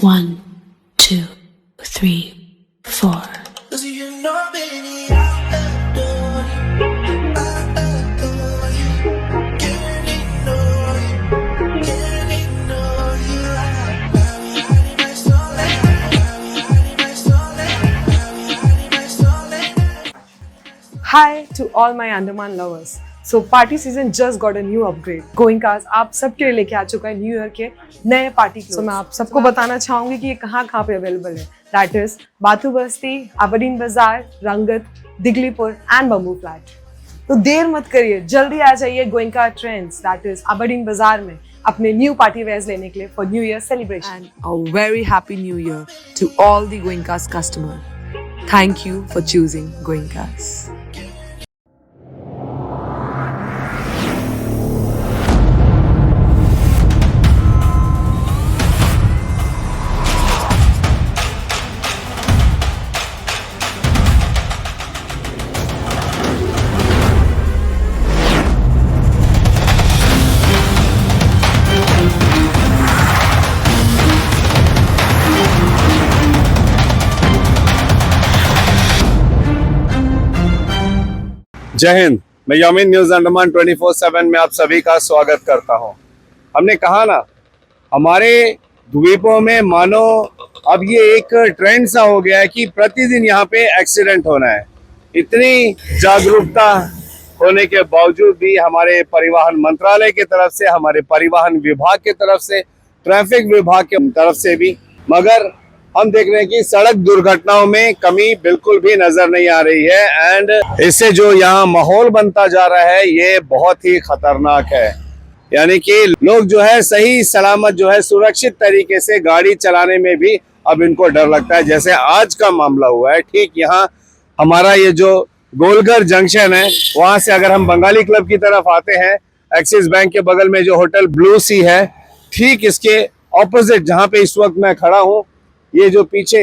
1, 2, 3, 4. Hi to all my Andaman lovers. So party season just got a new upgrade. Goenkas आप सबके लिए लेके आ चुका है न्यू ईयर के नए पार्टी क्लोथ्स। मैं आप सबको बताना चाहूंगी कि ये कहाँ पे अवेलेबल है। That is Bathu Basti, Aberdeen बाजार, रंगत, दिगलीपुर एंड बम्बू फ्लैट। तो देर मत करिए, जल्दी आ जाइए Goenka trends that is Aberdeen बाजार में अपने न्यू पार्टी वेयर्स लेने के लिए for new year celebration. And a very happy new year to all the Goenkas customer. Thank you for choosing Goenkas. जय हिंद। मैं यौमिन न्यूज अंडमान 24/7 में आप सभी का स्वागत करता हूं। हमने कहा ना, हमारे द्वीपों में मानो अब ये एक ट्रेंड सा हो गया है कि प्रतिदिन यहाँ पे एक्सीडेंट होना है। इतनी जागरूकता होने के बावजूद भी हमारे परिवहन मंत्रालय की तरफ से, हमारे परिवहन विभाग की तरफ से, ट्रैफिक विभाग की तरफ से भी, मगर हम देख रहे हैं कि सड़क दुर्घटनाओं में कमी बिल्कुल भी नजर नहीं आ रही है। एंड इससे जो यहाँ माहौल बनता जा रहा है ये बहुत ही खतरनाक है। यानी कि लोग जो है सही सलामत जो है सुरक्षित तरीके से गाड़ी चलाने में भी अब इनको डर लगता है। जैसे आज का मामला हुआ है, ठीक यहाँ हमारा ये जो गोलघर जंक्शन है, वहां से अगर हम बंगाली क्लब की तरफ आते हैं, एक्सिस बैंक के बगल में जो होटल ब्लू सी है, ठीक इसके ऑपोजिट जहाँ पे इस वक्त मैं खड़ा हूँ, ये जो पीछे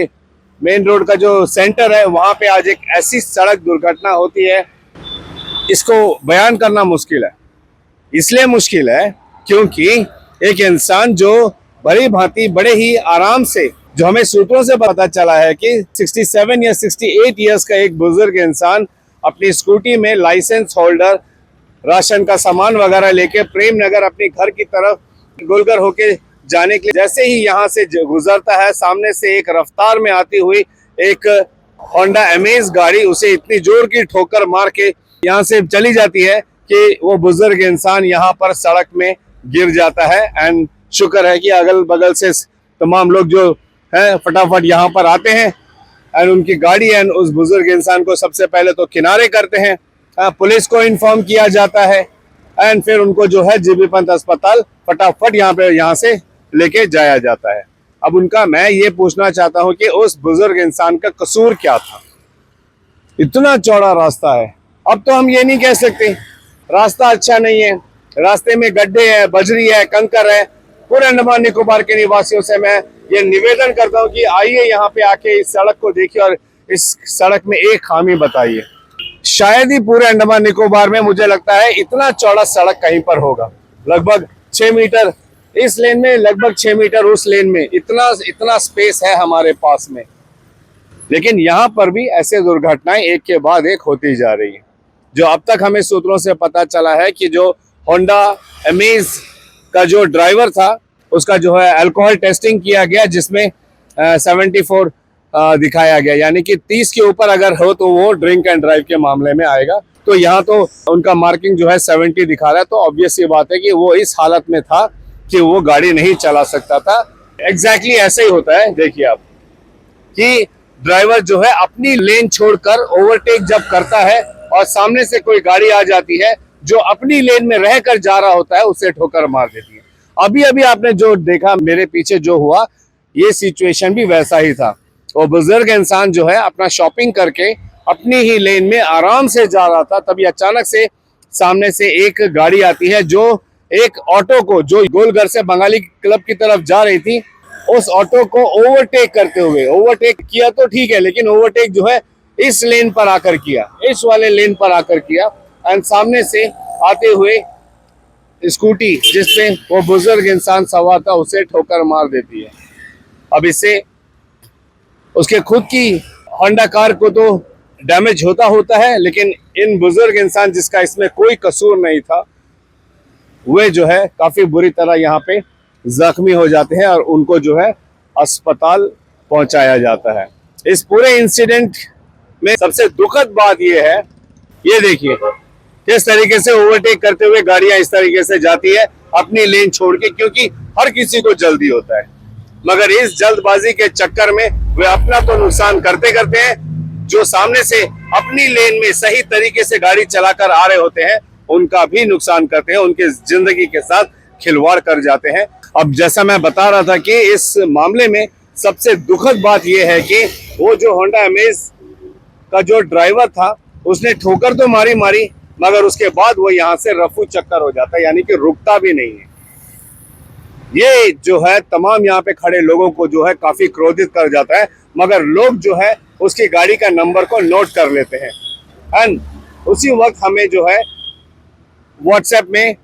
मेन रोड का जो सेंटर है, वहां पे आज एक ऐसी सड़क दुर्घटना होती है, इसको बयान करना मुश्किल है। इसलिए मुश्किल है क्योंकि एक इंसान जो बड़ी भांति बड़े ही आराम से, जो हमें सूत्रों से पता चला है कि 67 या 68 इयर्स का एक बुजुर्ग इंसान अपनी स्कूटी में लाइसेंस होल्डर, राशन का सामान वगैरह लेके प्रेम नगर अपनी घर की तरफ गोलघर होके जाने के लिए जैसे ही यहाँ से गुजरता है, सामने से एक रफ्तार में आती हुई एक होंडा अमेज गाड़ी उसे इतनी जोर की ठोकर मार के यहाँ से चली जाती है कि वो बुजुर्ग इंसान यहाँ पर सड़क में गिर जाता है। एंड शुक्र है कि अगल बगल से तमाम लोग जो है फटाफट यहाँ पर आते हैं एंड उनकी गाड़ी एंड उस बुजुर्ग इंसान को सबसे पहले तो किनारे करते हैं, पुलिस को इन्फॉर्म किया जाता है एंड फिर उनको जो है जीबी पंत अस्पताल फटाफट यहाँ से लेके जाया जाता है। अब उनका मैं ये पूछना चाहता हूं कि उस बुजुर्ग इंसान का कसूर क्या था? इतना चौड़ा रास्ता है। अब तो हम ये नहीं कह सकते रास्ता अच्छा नहीं है, रास्ते में गड्ढे है, बजरी है, कंकर है। पूरे अंडमान निकोबार के निवासियों से मैं ये निवेदन करता हूं कि आइए यहाँ पे आके इस सड़क को देखिए और इस सड़क में एक खामी बताइए। शायद ही पूरे अंडमान निकोबार में मुझे लगता है इतना चौड़ा सड़क कहीं पर होगा। लगभग 6 मीटर इस लेन में, लगभग 6 मीटर उस लेन में, इतना स्पेस है हमारे पास में। लेकिन यहाँ पर भी ऐसे दुर्घटनाएं एक के बाद एक होती जा रही है। जो अब तक हमें सूत्रों से पता चला है कि जो होंडा अमेज का जो ड्राइवर था, उसका जो है अल्कोहल टेस्टिंग किया गया, जिसमें 74 दिखाया गया, यानी कि 30 के ऊपर अगर हो तो वो ड्रिंक एंड ड्राइव के मामले में आएगा। तो यहाँ तो उनका मार्किंग जो है 70 दिखा रहा है। तो ऑब्वियस ये बात है कि वो इस हालत में था कि वो गाड़ी नहीं चला सकता था। एग्जैक्टली ऐसे ही होता है। देखिए आप कि ड्राइवर जो है अपनी लेन छोड़कर ओवरटेक जब करता है और सामने से कोई गाड़ी आ जाती है जो अपनी लेन में रहकर जा रहा होता है, उसे ठोकर मार देती है। अभी अभी आपने जो देखा मेरे पीछे जो हुआ, ये सिचुएशन भी वैसा ही था। वो बुजुर्ग इंसान जो है अपना शॉपिंग करके अपनी ही लेन में आराम से जा रहा था, तभी अचानक से सामने से एक गाड़ी आती है जो एक ऑटो को, जो गोलघर से बंगाली क्लब की तरफ जा रही थी, उस ऑटो को ओवरटेक करते हुए, ओवरटेक किया तो ठीक है, लेकिन ओवरटेक जो है इस लेन पर आकर किया, इस वाले लेन पर आकर किया एंड सामने से आते हुए स्कूटी जिसमें वो बुजुर्ग इंसान सवार था उसे ठोकर मार देती है। अब इससे उसके खुद की होंडा कार को तो डैमेज होता है, लेकिन इन बुजुर्ग इंसान जिसका इसमें कोई कसूर नहीं था, वे जो है काफी बुरी तरह यहाँ पे जख्मी हो जाते हैं और उनको जो है अस्पताल पहुंचाया जाता है। इस पूरे इंसिडेंट में सबसे दुखद बात यह है, ये देखिए किस तरीके से ओवरटेक करते हुए गाड़ियां इस तरीके से जाती है अपनी लेन छोड़ के, क्योंकि हर किसी को जल्दी होता है, मगर इस जल्दबाजी के चक्कर में वे अपना तो नुकसान करते करते हैं, जो सामने से अपनी लेन में सही तरीके से गाड़ी चलाकर आ रहे होते हैं उनका भी नुकसान करते हैं, उनके जिंदगी के साथ खिलवाड़ कर जाते हैं। अब जैसा मैं बता रहा था कि इस मामले में सबसे दुखद बात यह है कि वो जो होंडा अमेज का जो ड्राइवर था उसने ठोकर तो मारी मगर उसके बाद वो यहाँ से रफू चक्कर हो जाता है, यानी कि रुकता भी नहीं है। ये जो है तमाम यहाँ पे खड़े लोगों को जो है काफी क्रोधित कर जाता है, मगर लोग जो है उसकी गाड़ी का नंबर को नोट कर लेते हैं एंड उसी वक्त हमें जो है व्हाट्सएप में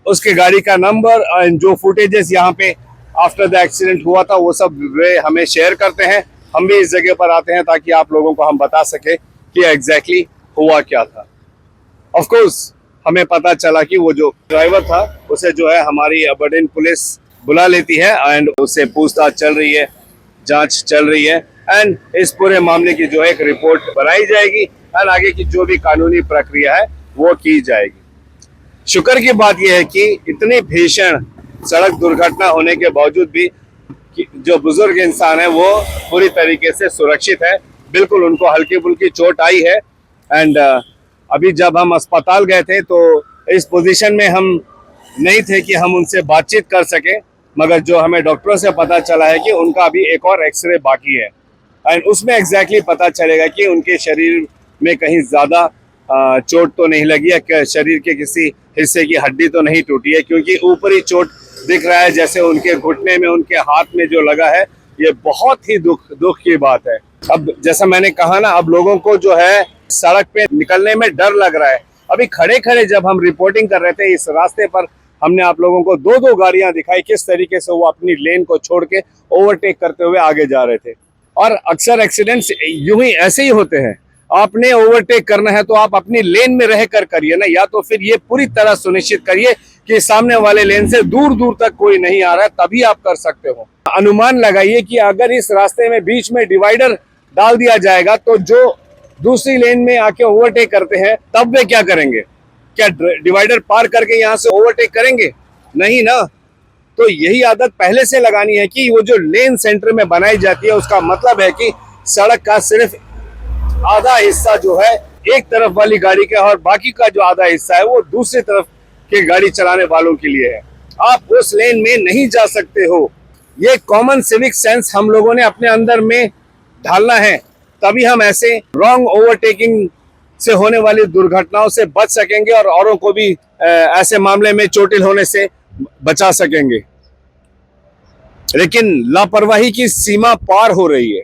उसके गाड़ी का नंबर एंड जो फुटेजेस यहाँ पे आफ्टर द एक्सीडेंट हुआ था वो सब वे हमें शेयर करते हैं। हम भी इस जगह पर आते हैं ताकि आप लोगों को हम बता सके कि एग्जैक्टली हुआ क्या था। ऑफ कोर्स हमें पता चला कि वो जो ड्राइवर था उसे जो है हमारी अबरडीन पुलिस बुला लेती है एंड उससे पूछताछ चल रही है, जांच चल रही है एंड इस पूरे मामले की जो है एक रिपोर्ट बनाई जाएगी एंड आगे की जो भी कानूनी प्रक्रिया है वो की जाएगी। शुक्र की बात यह है कि इतनी भीषण सड़क दुर्घटना होने के बावजूद भी जो बुजुर्ग इंसान है वो पूरी तरीके से सुरक्षित है, बिल्कुल उनको हल्की फुल्की चोट आई है एंड अभी जब हम अस्पताल गए थे तो इस पोजीशन में हम नहीं थे कि हम उनसे बातचीत कर सके, मगर जो हमें डॉक्टरों से पता चला है कि उनका अभी एक और एक्सरे बाकी है एंड उसमें एग्जैक्टली पता चलेगा कि उनके शरीर में कहीं ज़्यादा चोट तो नहीं लगी है, शरीर के किसी हिस्से की हड्डी तो नहीं टूटी है, क्योंकि ऊपरी चोट दिख रहा है जैसे उनके घुटने में उनके हाथ में जो लगा है। ये बहुत ही दुख की बात है। अब जैसा मैंने कहा ना, अब लोगों को जो है सड़क पे निकलने में डर लग रहा है। अभी खड़े खड़े जब हम रिपोर्टिंग कर रहे थे इस रास्ते पर हमने आप लोगों को दो गाड़ियां दिखाई किस तरीके से वो अपनी लेन को छोड़ के ओवरटेक करते हुए आगे जा रहे थे। और अक्सर एक्सीडेंट्स यूं ही ऐसे ही होते हैं। आपने ओवरटेक करना है तो आप अपनी लेन में रह कर करिए ना, या तो फिर ये पूरी तरह सुनिश्चित करिए कि सामने वाले लेन से दूर दूर तक कोई नहीं आ रहा है, तभी आप कर सकते हो। अनुमान लगाइए कि अगर इस रास्ते में बीच में डिवाइडर डाल दिया जाएगा तो जो दूसरी लेन में आके ओवरटेक करते हैं तब वे क्या करेंगे? क्या डिवाइडर पार करके यहाँ से ओवरटेक करेंगे? नहीं ना। तो यही आदत पहले से लगानी है कि वो जो लेन सेंटर में बनाई जाती है उसका मतलब है कि सड़क का सिर्फ आधा हिस्सा जो है एक तरफ वाली गाड़ी का और बाकी का जो आधा हिस्सा है वो दूसरी तरफ के गाड़ी चलाने वालों के लिए है। आप उस लेन में नहीं जा सकते हो। ये कॉमन सिविक सेंस हम लोगों ने अपने अंदर में ढालना है, तभी हम ऐसे रॉन्ग ओवरटेकिंग से होने वाली दुर्घटनाओं से बच सकेंगे और औरों को भी ऐसे मामले में चोटिल होने से बचा सकेंगे। लेकिन लापरवाही की सीमा पार हो रही है।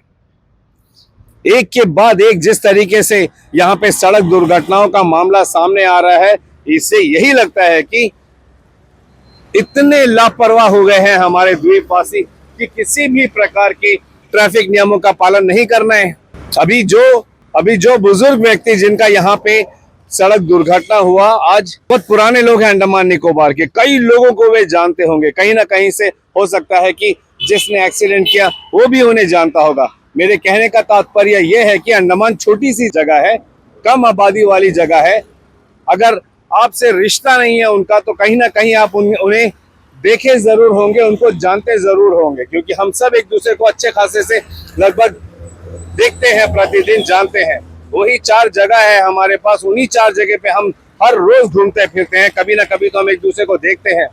एक के बाद एक जिस तरीके से यहाँ पे सड़क दुर्घटनाओं का मामला सामने आ रहा है, इससे यही लगता है कि इतने लापरवाह हो गए हैं हमारे द्वीपवासी कि किसी भी प्रकार की ट्रैफिक नियमों का पालन नहीं करना है। अभी जो बुजुर्ग व्यक्ति जिनका यहाँ पे सड़क दुर्घटना हुआ, आज बहुत पुराने लोग हैं अंडमान निकोबार के, कई लोगों को वे जानते होंगे। कहीं ना कहीं से हो सकता है कि जिसने एक्सीडेंट किया वो भी उन्हें जानता होगा। मेरे कहने का तात्पर्य यह है कि अंडमान छोटी सी जगह है, कम आबादी वाली जगह है। अगर आपसे रिश्ता नहीं है उनका तो कहीं ना कहीं आप उन्हें देखे जरूर होंगे, उनको जानते जरूर होंगे, क्योंकि हम सब एक दूसरे को अच्छे खासे से लगभग देखते हैं, प्रतिदिन जानते हैं। वही 4 जगह है हमारे पास, उन्हीं 4 जगह पे हम हर रोज घूमते फिरते हैं। कभी ना कभी तो हम एक दूसरे को देखते हैं,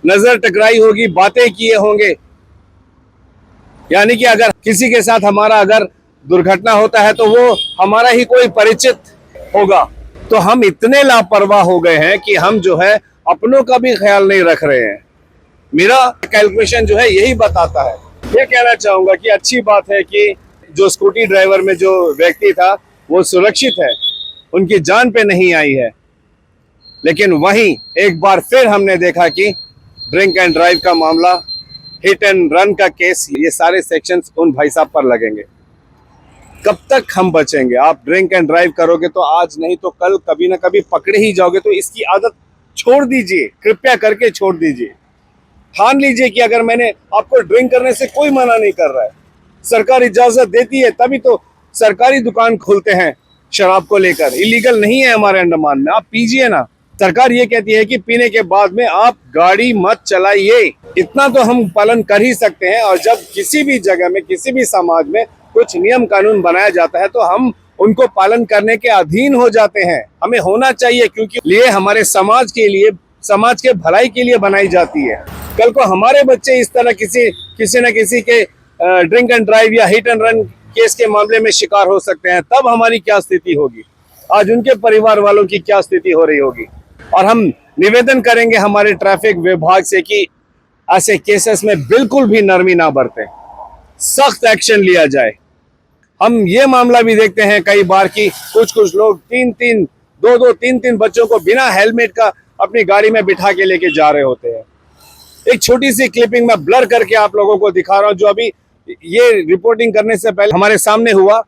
नजर टकराई होगी, बातें किए होंगे। यानी कि अगर किसी के साथ हमारा अगर दुर्घटना होता है तो वो हमारा ही कोई परिचित होगा। तो हम इतने लापरवाह हो गए हैं कि हम जो है अपनों का भी ख्याल नहीं रख रहे हैं। मेरा कैलकुलेशन जो है यही बताता है। ये कहना चाहूंगा कि अच्छी बात है कि जो स्कूटी ड्राइवर में जो व्यक्ति था वो सुरक्षित है, उनकी जान पे नहीं आई है। लेकिन वहीं एक बार फिर हमने देखा कि ड्रिंक एंड ड्राइव का मामला हिट एंड रन का केस, ये सारे सेक्शंस उन भाई साहब पर लगेंगे। कब तक हम बचेंगे? आप ड्रिंक एंड ड्राइव करोगे तो आज नहीं तो कल कभी ना कभी पकड़े ही जाओगे। तो इसकी आदत छोड़ दीजिए, कृपया करके छोड़ दीजिए। ठान लीजिए कि अगर मैंने आपको ड्रिंक करने से कोई मना नहीं कर रहा है, सरकार इजाजत देती है तभी तो सरकारी दुकान खोलते हैं शराब को लेकर। इलीगल नहीं है हमारे अंडमान में, आप पीजिए ना। सरकार ये कहती है कि पीने के बाद में आप गाड़ी मत चलाइए, इतना तो हम पालन कर ही सकते हैं। और जब किसी भी जगह में, किसी भी समाज में कुछ नियम कानून बनाया जाता है तो हम उनको पालन करने के अधीन हो जाते हैं। हमें होना चाहिए, क्योंकि ये हमारे समाज के लिए, समाज के भलाई के लिए बनाई जाती है। कल को हमारे बच्चे इस तरह किसी न किसी के ड्रिंक एंड ड्राइव या हिट एंड रन केस के मामले में शिकार हो सकते हैं, तब हमारी क्या स्थिति होगी, आज उनके परिवार वालों की क्या स्थिति हो रही होगी। और हम निवेदन करेंगे हमारे ट्रैफिक विभाग से कि ऐसे केसेस में बिल्कुल भी नरमी ना बरतें, सख्त एक्शन लिया जाए। हम ये मामला भी देखते हैं कई बार कि कुछ लोग दो तीन बच्चों को बिना हेलमेट का अपनी गाड़ी में बिठा के लेके जा रहे होते हैं। एक छोटी सी क्लिपिंग में ब्लर करके आप लोगों को दिखा रहा हूं, जो अभी ये रिपोर्टिंग करने से पहले हमारे सामने हुआ।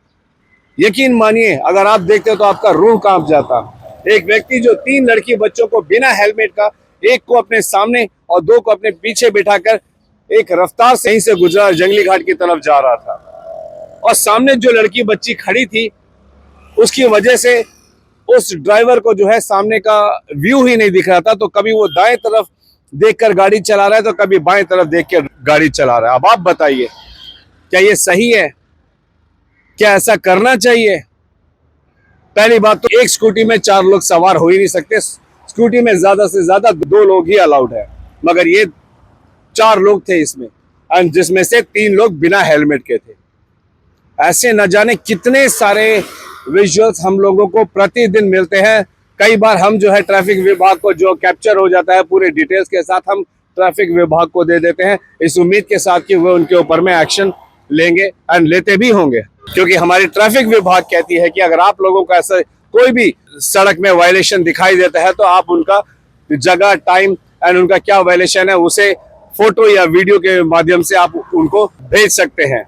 यकीन मानिए, अगर आप देखते तो आपका रूह कांप जाता। एक व्यक्ति जो 3 लड़की बच्चों को बिना हेलमेट का, एक को अपने सामने और 2 को अपने पीछे बिठाकर एक रफ्तार से ही से गुजरा, जंगली घाट की तरफ जा रहा था। और सामने जो लड़की बच्ची खड़ी थी, उसकी वजह से उस ड्राइवर को जो है सामने का व्यू ही नहीं दिख रहा था। तो कभी वो दाएं तरफ देखकर गाड़ी चला रहा है तो कभी बाएं तरफ देख कर गाड़ी चला रहा है। अब आप बताइए, क्या ये सही है? क्या ऐसा करना चाहिए? पहली बात तो एक स्कूटी में 4 लोग सवार हो ही नहीं सकते। स्कूटी में ज्यादा से ज्यादा 2 लोग ही अलाउड है, मगर ये 4 लोग थे इसमें, और जिसमें से 3 लोग बिना हेलमेट के थे। ऐसे न जाने कितने सारे विजुअल्स हम लोगों को प्रतिदिन मिलते हैं। कई बार हम जो है ट्रैफिक विभाग को, जो कैप्चर हो जाता है पूरे डिटेल्स के साथ, हम ट्रैफिक विभाग को दे देते हैं, इस उम्मीद के साथ कि वो उनके ऊपर में एक्शन लेंगे एंड लेते भी होंगे। क्योंकि हमारी ट्रैफिक विभाग कहती है कि अगर आप लोगों का ऐसा कोई भी सड़क में वायलेशन दिखाई देता है तो आप उनका जगह, टाइम एंड उनका क्या वायलेशन है उसे फोटो या वीडियो के माध्यम से आप उनको भेज सकते हैं।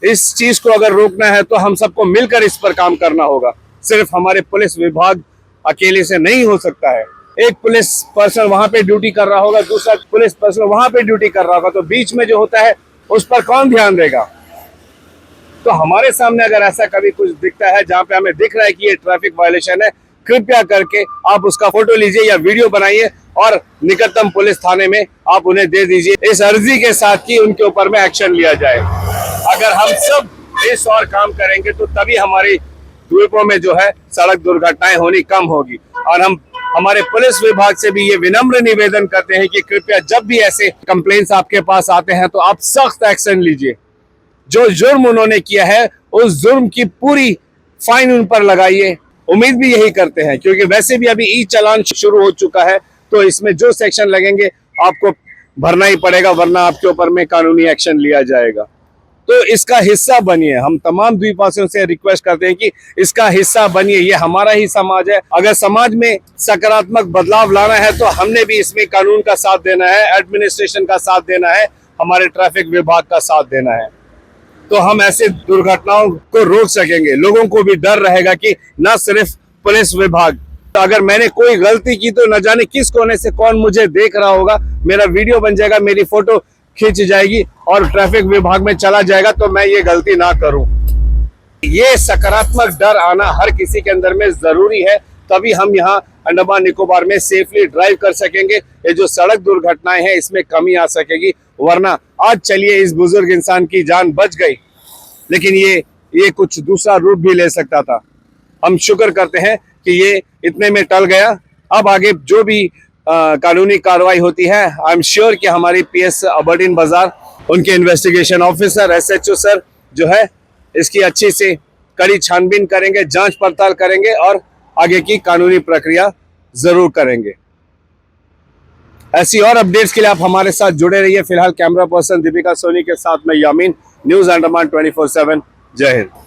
इस चीज को अगर रोकना है तो हम सबको मिलकर इस पर काम करना होगा। सिर्फ हमारे पुलिस विभाग अकेले से नहीं हो सकता है। एक पुलिस पर्सन वहां पे ड्यूटी कर रहा होगा, दूसरा पुलिस पर्सन वहां पे ड्यूटी कर रहा होगा, तो बीच में जो होता है उस पर कौन ध्यान देगा? तो हमारे सामने अगर ऐसा कभी कुछ दिखता है जहां पे हमें दिख रहा है कि ये ट्रैफिक वायलेशन है, कृपया करके आप उसका फोटो लीजिए या वीडियो बनाइए और निकटतम पुलिस थाने में आप उन्हें दे दीजिए, इस अर्जी के साथ कि उनके ऊपर में एक्शन लिया जाए। अगर हम सब इस और काम करेंगे तो तभी हमारी द्वीपों में जो है सड़क दुर्घटनाएं होनी कम होगी। और हम हमारे पुलिस विभाग से भी ये विनम्र निवेदन करते हैं कि कृपया जब भी ऐसे कंप्लेंट्स आपके पास आते हैं तो आप सख्त एक्शन लीजिए। जो जुर्म उन्होंने किया है उस जुर्म की पूरी फाइन उन पर लगाइए। उम्मीद भी यही करते हैं, क्योंकि वैसे भी अभी ई चालान शुरू हो चुका है, तो इसमें जो सेक्शन लगेंगे आपको भरना ही पड़ेगा, वरना आपके ऊपर में कानूनी एक्शन लिया जाएगा। तो इसका हिस्सा बनिए। हम तमाम द्वीपवासियों से रिक्वेस्ट करते हैं कि इसका हिस्सा बनिए। ये हमारा ही समाज है। अगर समाज में सकारात्मक बदलाव लाना है तो हमने भी इसमें कानून का साथ देना है, एडमिनिस्ट्रेशन का साथ देना है, हमारे ट्रैफिक विभाग का साथ देना है। तो हम ऐसे दुर्घटनाओं को रोक सकेंगे। लोगों को भी डर रहेगा कि न सिर्फ पुलिस विभाग, तो अगर मैंने कोई गलती की तो न जाने किस कोने से कौन मुझे देख रहा होगा, मेरा वीडियो बन जाएगा, मेरी फोटो खींच जाएगी और ट्रैफिक विभाग में चला जाएगा, तो मैं ये गलती ना करूं। ये सकारात्मक डर आना हर किसी के अंदर में जरूरी है, तभी हम यहाँ अंडमान निकोबार में सेफली ड्राइव कर सकेंगे। ये जो सड़क दुर्घटनाएं हैं इसमें कमी आ सकेगी, वरना आज चलिए इस बुजुर्ग इंसान की जान बच गई, लेकिन ये कुछ दूसरा रूप भी ले सकता था। हम शुक्र करते हैं कि ये इतने में टल गया। अब आगे जो भी कानूनी कार्रवाई होती है, आई एम श्योर कि हमारी पीएस अबरडीन बाजार, उनके इन्वेस्टिगेशन ऑफिसर, एसएचओ सर जो है इसकी अच्छी से कड़ी छानबीन करेंगे, जांच पड़ताल करेंगे और आगे की कानूनी प्रक्रिया जरूर करेंगे। ऐसी और अपडेट्स के लिए आप हमारे साथ जुड़े रहिए। फिलहाल कैमरा पर्सन दीपिका सोनी के साथ मैं यामीन, न्यूज अंडमान 24/7। जय हिंद।